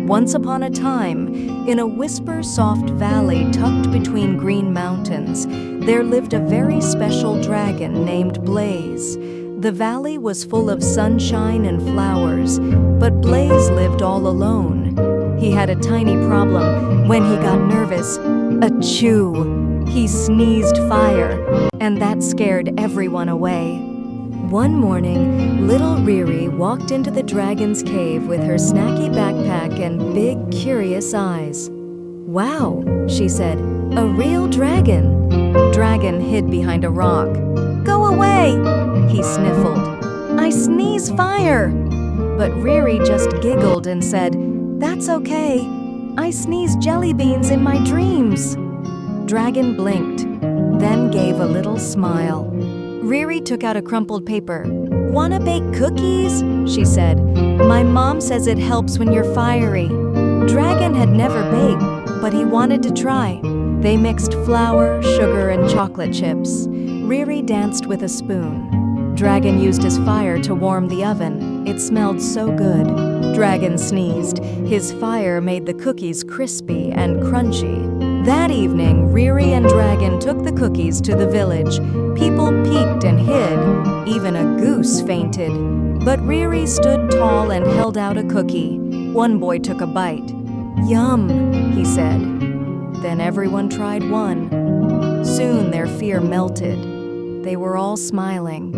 Once upon a time, in a whisper-soft valley tucked between green mountains, there lived a very special dragon named Blaze. The valley was full of sunshine and flowers, but Blaze lived all alone. He had a tiny problem. When he got nervous, achoo! He sneezed fire, and that scared everyone away. One morning, little Riri walked into the dragon's cave with her snacky backpack and big, curious eyes. "Wow," she said, "a real dragon." Dragon hid behind a rock. "Go away," he sniffled. "I sneeze fire." But Riri just giggled and said, "That's okay. I sneeze jelly beans in my dreams." Dragon blinked, then gave a little smile. Riri took out a crumpled paper. "Wanna bake cookies?" she said. "My mom says it helps when you're fiery." Dragon had never baked, but he wanted to try. They mixed flour, sugar, and chocolate chips. Riri danced with a spoon. Dragon used his fire to warm the oven. It smelled so good. Dragon sneezed. His fire made the cookies crispy and crunchy. That evening, Riri and Dragon took the cookies to the village. People peeked and hid. Even a goose fainted. But Riri stood tall and held out a cookie. One boy took a bite. "Yum," he said. Then everyone tried one. Soon their fear melted. They were all smiling.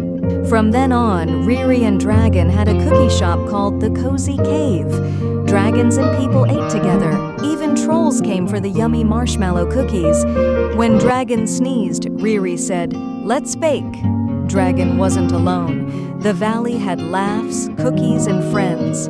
From then on, Riri and Dragon had a cookie shop called the Cozy Cave. Dragons and people ate together. Even trolls came for the yummy marshmallow cookies. When Dragon sneezed, Riri said, "Let's bake." Dragon wasn't alone. The valley had laughs, cookies, and friends.